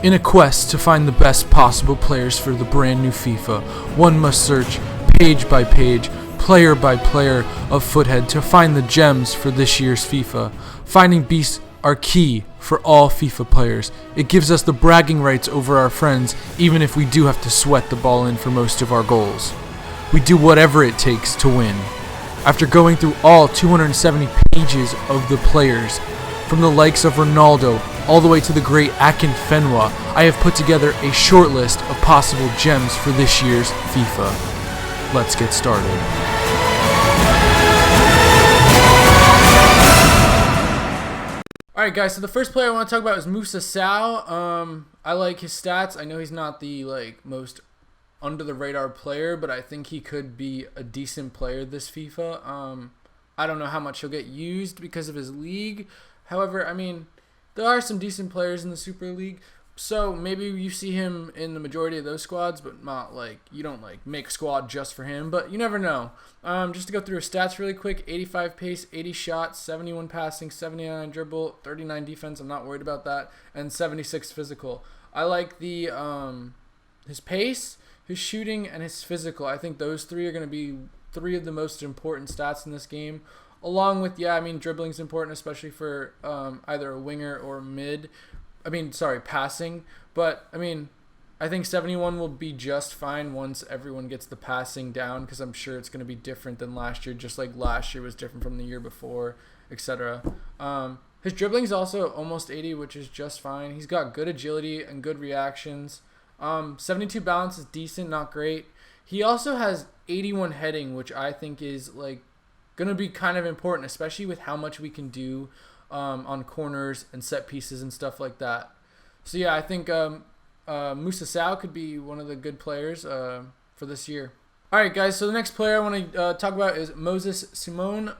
In a quest to find the best possible players for the brand new FIFA, one must search page by page, player by player of Foothead to find the gems for this year's FIFA. Finding beasts are key for all FIFA players. It gives us the bragging rights over our friends, even if we do have to sweat the ball in for most of our goals. We do whatever it takes to win. After going through all 270 pages of the players, from the likes of Ronaldo all the way to the great Akin Fenwa, I have put together a short list of possible gems for this year's FIFA. Let's get started. Alright guys, so the first player I want to talk about is Moussa Sow. I like his stats. I know he's not the most under the radar player, but I think he could be a decent player this FIFA. I don't know how much he'll get used because of his league. However, I mean, there are some decent players in the Super League, so maybe you see him in the majority of those squads, but not you don't make a squad just for him, but you never know. Just to go through his stats really quick: 85 pace, 80 shots, 71 passing, 79 dribble, 39 defense. I'm not worried about that, and 76 physical. I like the his pace, his shooting, and his physical. I think those three are going to be three of the most important stats in this game. Along with, dribbling is important, especially for either a winger or mid. Passing. But, I think 71 will be just fine once everyone gets the passing down, because I'm sure it's going to be different than last year, just like last year was different from the year before, etc. His dribbling is also almost 80, which is just fine. He's got good agility and good reactions. 72 balance is decent, not great. He also has 81 heading, which I think is going to be kind of important, especially with how much we can do on corners and set pieces and stuff like that. So yeah, I think Moussa Sow could be one of the good players for this year. Alright guys, so the next player I want to talk about is Moses Simon,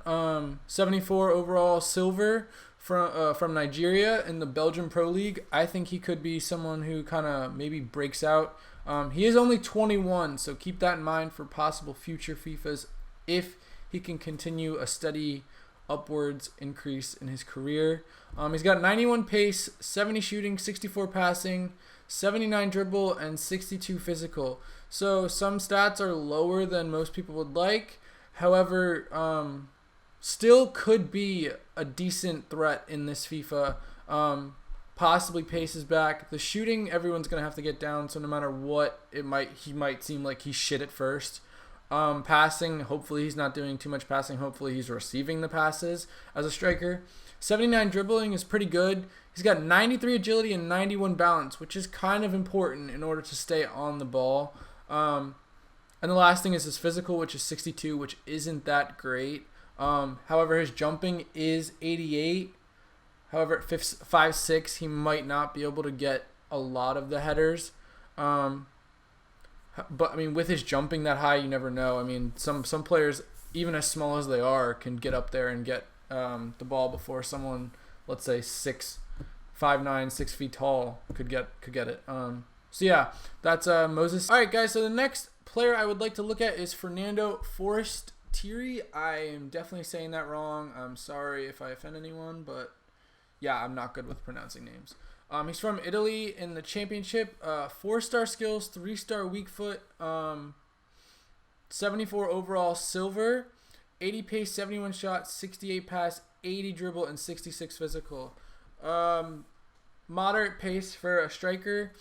74 overall silver from Nigeria in the Belgian Pro League. I think he could be someone who kind of maybe breaks out. He is only 21, so keep that in mind for possible future FIFAs if he can continue a steady upwards increase in his career. He's got 91 pace, 70 shooting, 64 passing, 79 dribble, and 62 physical. So some stats are lower than most people would like. However, still could be a decent threat in this FIFA. Possibly paces back. The shooting, everyone's going to have to get down, so no matter what, he might seem like he's shit at first. Passing, hopefully he's not doing too much passing. Hopefully he's receiving the passes as a striker. 79 dribbling is pretty good. He's got 93 agility and 91 balance, which is kind of important in order to stay on the ball. And the last thing is his physical, which is 62, which isn't that great. However, his jumping is 88. However, at 5'6", he might not be able to get a lot of the headers. But, with his jumping that high, you never know. Some players, even as small as they are, can get up there and get the ball before someone, let's say 5'9", 6 feet tall, could get it. So, yeah, that's Moses. All right, guys, so the next player I would like to look at is Fernando Forestieri. I am definitely saying that wrong. I'm sorry if I offend anyone, but, yeah, I'm not good with pronouncing names. He's from Italy in the championship. 4-star skills, 3-star weak foot, 74 overall silver, 80 pace, 71 shot, 68 pass, 80 dribble, and 66 physical. Moderate pace for a striker,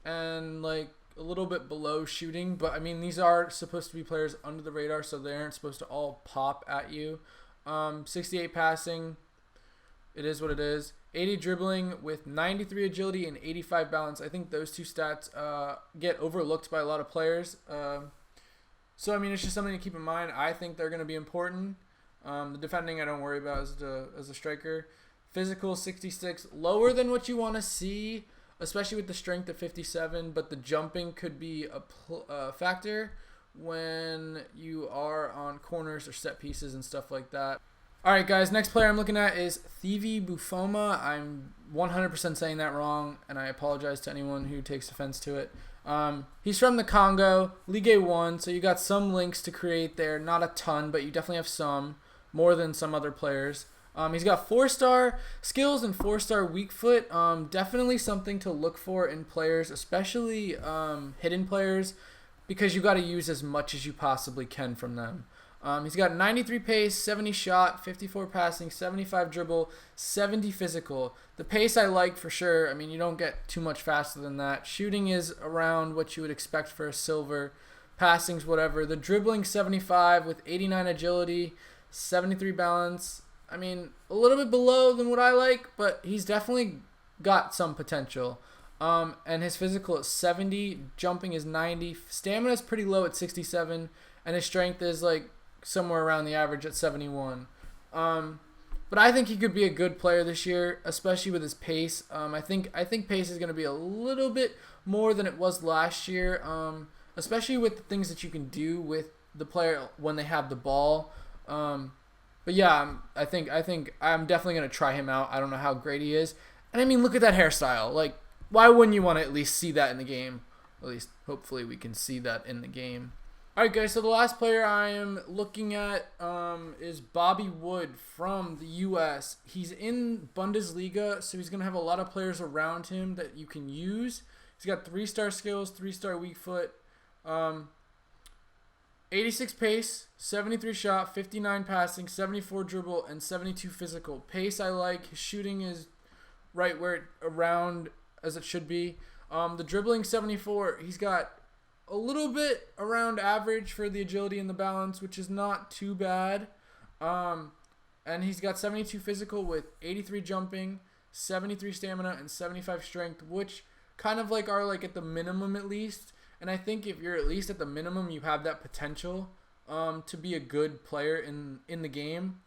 and a little bit below shooting. But these are supposed to be players under the radar, so they aren't supposed to all pop at you. 68 passing. It is what it is. 80 dribbling with 93 agility and 85 balance. I think those two stats get overlooked by a lot of players. So, it's just something to keep in mind. I think they're going to be important. The defending I don't worry about as a striker. Physical, 66. Lower than what you want to see, especially with the strength of 57. But the jumping could be a factor when you are on corners or set pieces and stuff like that. Alright guys, next player I'm looking at is Tebo Foma. I'm 100% saying that wrong, and I apologize to anyone who takes offense to it. He's from the Congo, Ligue 1, so you got some links to create there. Not a ton, but you definitely have some, more than some other players. He's got 4-star skills and 4-star weak foot. Definitely something to look for in players, especially hidden players, because you got to use as much as you possibly can from them. He's got 93 pace, 70 shot, 54 passing, 75 dribble, 70 physical. The pace I like for sure. I mean, you don't get too much faster than that. Shooting is around what you would expect for a silver. Passing's whatever. The dribbling 75 with 89 agility, 73 balance. I mean, a little bit below than what I like, but he's definitely got some potential. And his physical is 70, jumping is 90, stamina is pretty low at 67, and his strength is like somewhere around the average at 71. But I think he could be a good player this year, especially with his pace. I think pace is going to be a little bit more than it was last year, especially with the things that you can do with the player when they have the ball. But yeah, I think I'm definitely going to try him out. I don't know how great he is. And I mean, look at that hairstyle. Like, why wouldn't you want to at least see that in the game? At least, hopefully, we can see that in the game. Alright guys, so the last player I am looking at is Bobby Wood from the US. He's in Bundesliga, so he's going to have a lot of players around him that you can use. He's got 3-star skills, 3-star weak foot, 86 pace, 73 shot, 59 passing, 74 dribble, and 72 physical. Pace I like. His shooting is right where around as it should be. The dribbling 74, he's got a little bit around average for the agility and the balance, which is not too bad. And he's got 72 physical with 83 jumping, 73 stamina, and 75 strength, which kind of like are like at the minimum at least. And I think if you're at least at the minimum, you have that potential to be a good player in the game.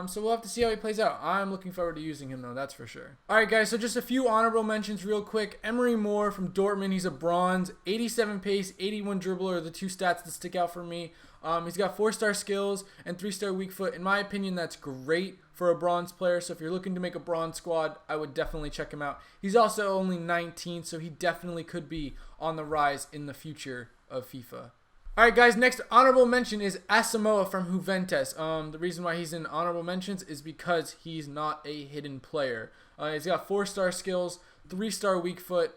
So we'll have to see how he plays out. I'm looking forward to using him, though, that's for sure. All right, guys, so just a few honorable mentions real quick. Emory More from Dortmund, he's a bronze. 87 pace, 81 dribble are the two stats that stick out for me. He's got 4-star skills and 3-star weak foot. In my opinion, that's great for a bronze player. So if you're looking to make a bronze squad, I would definitely check him out. He's also only 19, so he definitely could be on the rise in the future of FIFA. Alright guys, next honorable mention is Samoa from Juventus. The reason why he's in honorable mentions is because he's not a hidden player. He's got 4-star skills, 3-star weak foot.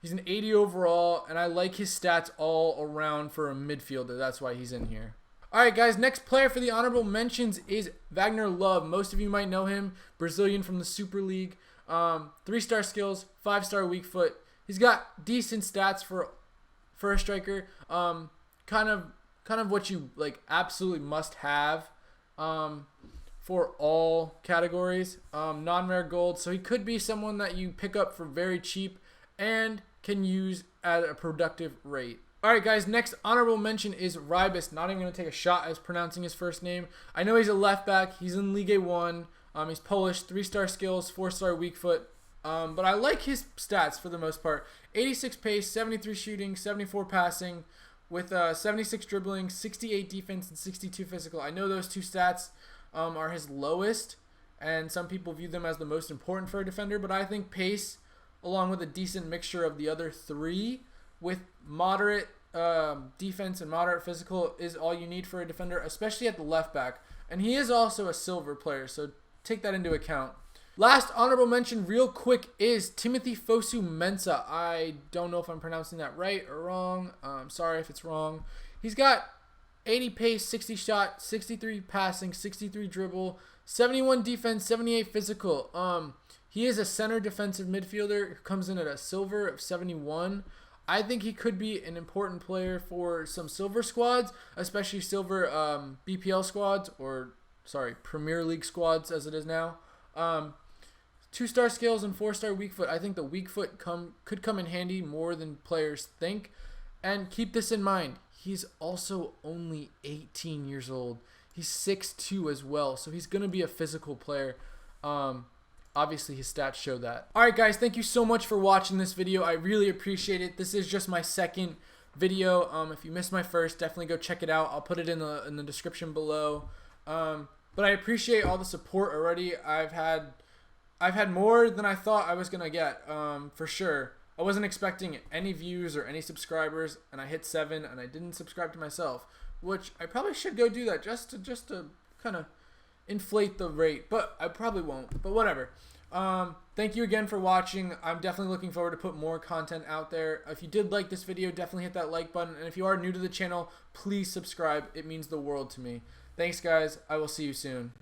He's an 80 overall, and I like his stats all around for a midfielder. That's why he's in here. Alright guys, next player for the honorable mentions is Magnar. Most of you might know him, Brazilian from the Super League. 3-star skills, 5-star weak foot. He's got decent stats for a striker. Kind of what you like absolutely must have for all categories. Non-rare gold, so he could be someone that you pick up for very cheap and can use at a productive rate. Alright guys, next honorable mention is Ryba. Not even going to take a shot as pronouncing his first name. I know he's a left back. He's in Ligue 1. He's Polish, 3-star skills, 4-star weak foot. But I like his stats for the most part. 86 pace, 73 shooting, 74 passing, with 76 dribbling, 68 defense, and 62 physical. I know those two stats are his lowest, and some people view them as the most important for a defender, but I think pace, along with a decent mixture of the other three, with moderate defense and moderate physical, is all you need for a defender, especially at the left back. And he is also a silver player, so take that into account. Last honorable mention real quick is Timothy Fosu Mensah. I don't know if I'm pronouncing that right or wrong. Sorry if it's wrong. He's got 80 pace, 60 shot, 63 passing, 63 dribble, 71 defense, 78 physical. He is a center defensive midfielder who comes in at a silver of 71. I think he could be an important player for some silver squads, especially silver BPL squads, or sorry, Premier League squads as it is now. 2-star skills and 4-star weak foot. I think the weak foot could come in handy more than players think. And keep this in mind, he's also only 18 years old. He's 6'2" as well, so he's going to be a physical player. Obviously, his stats show that. Alright guys, thank you so much for watching this video. I really appreciate it. This is just my second video. If you missed my first, definitely go check it out. I'll put it in the description below. But I appreciate all the support already. I've had more than I thought I was gonna get, for sure. I wasn't expecting any views or any subscribers, and I hit 7, and I didn't subscribe to myself, which I probably should go do that just to kind of inflate the rate, but I probably won't. But whatever. Thank you again for watching. I'm definitely looking forward to put more content out there. If you did like this video, definitely hit that like button. And if you are new to the channel, please subscribe. It means the world to me. Thanks, guys. I will see you soon.